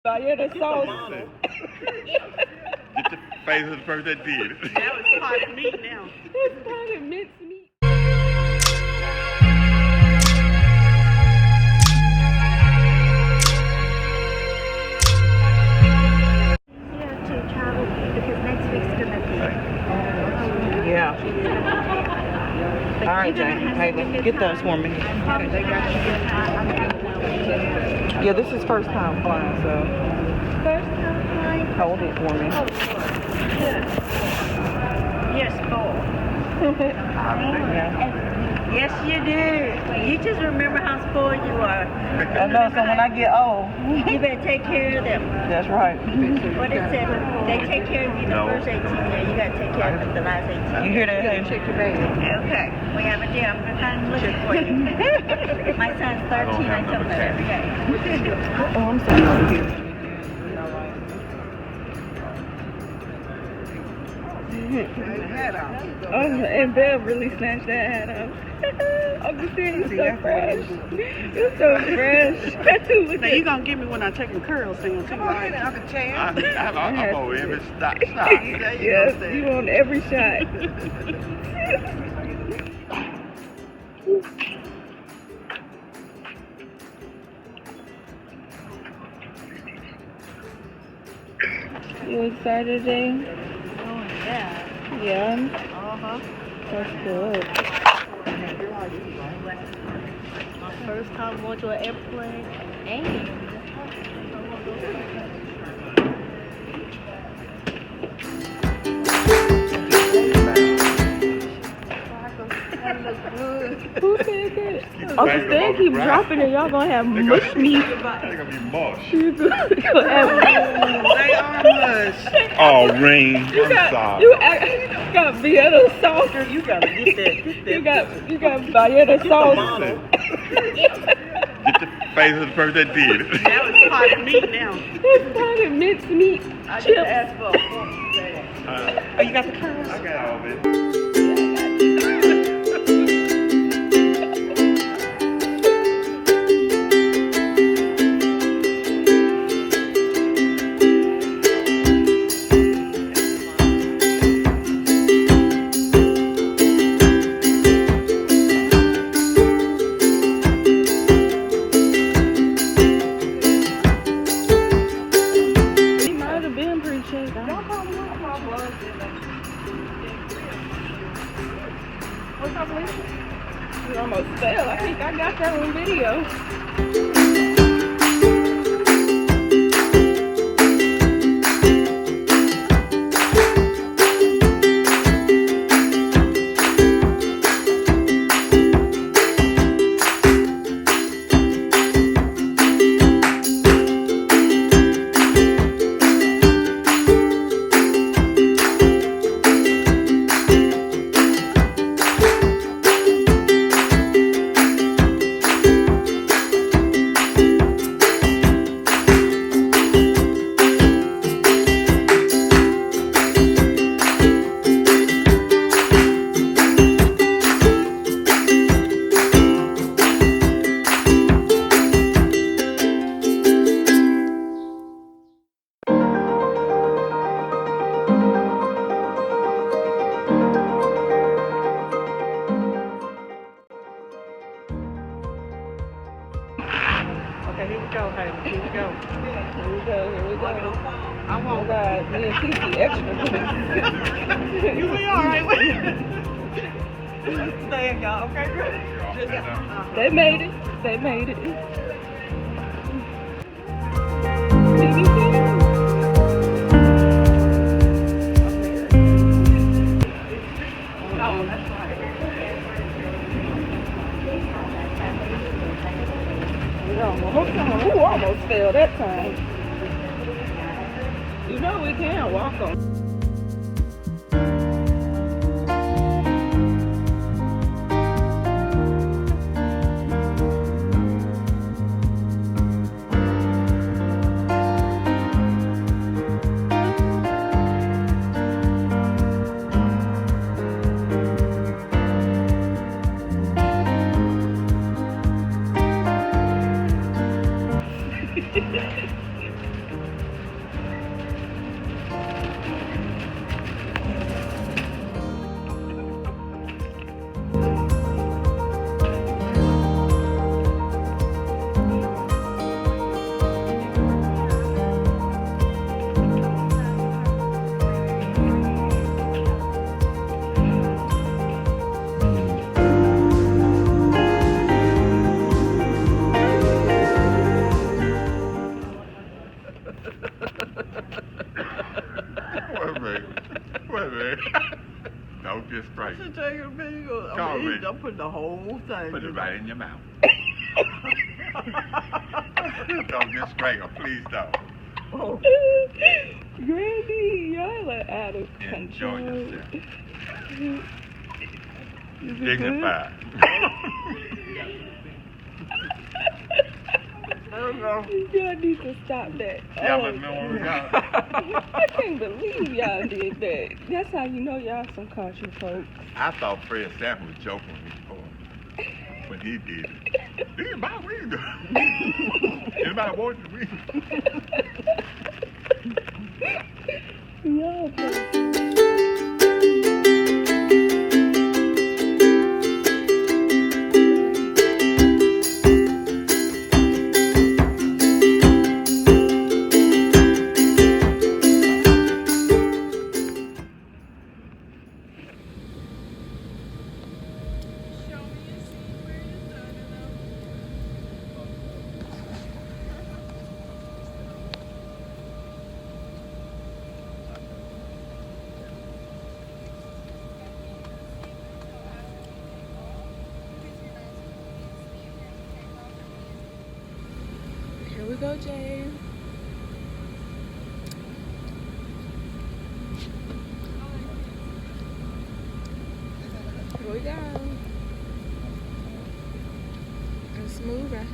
Yeah, the sauce. Get the face of the person that did it. That was potted meat now. It's potted minced meat. To travel because next week's gonna be. Yeah. All right, Jane. Hey, get those for me. Yeah, this is first time flying, so First time flying. hold it for me. Yes, Paul. Yes, you do. You just remember how spoiled you are. I know, so when I get old, You better take care of them. that's right. What it said, they take care of you the first 18 years. You got to take care of them the last 18. You hear that? Hey, check your bag. Okay, we have a deal. I'm kind of looking for you. My son's 13. I tell him that every day. Oh, I'm sorry. Oh, and Bev really snatched that hat off. Uncle Sam, you're so fresh. You're so fresh. Now, you going to get me when I take my curls down, too, right? I'm over every stop. Yes, you on every shot. You excited, Jane? Oh, yeah. Yeah. Uh-huh. That's good. My first time going to an airplane, and Who said that? Uncle Stan keep dropping it. Y'all gonna have mush meat. They're gonna be mush. You gonna have they are mush. Oh, Rain. I'm sorry. you got Vienna sauce. You gotta get that. You got Vienna sauce. Get the face of the person that did it. That was potted meat now. It's potted minced meat. I Chips. just asked for a fork today. Oh, you got the curls? I got all of it. He might have been pre-checked. What's up, Lisa? You almost fell. I think I got that on video. Okay, here we go, honey. Here we go. Here we go. I Oh won't. God, me and Kiki extra. You be all right with it. Stay in, y'all. Okay, good. Just, They made it. They made it. Oh, that's right. Who almost fell that time? You know we can walk on. Wait a minute. Don't get straight. I should take a video. Call me. I'm putting the whole thing. Put it right in your mouth. Don't get straight, or please don't. Oh. Granny, y'all are out of Enjoy control. yourself. Is it Dignified. good? Y'all need to stop that. Yeah, Oh, but no one got I can't believe y'all did that. That's how you know y'all some country folks. I thought Fred Sanford was joking when he did it. Anybody weed? Anybody want the weed? Y'all crazy. Here we go, Jay. Here we go. It's moving.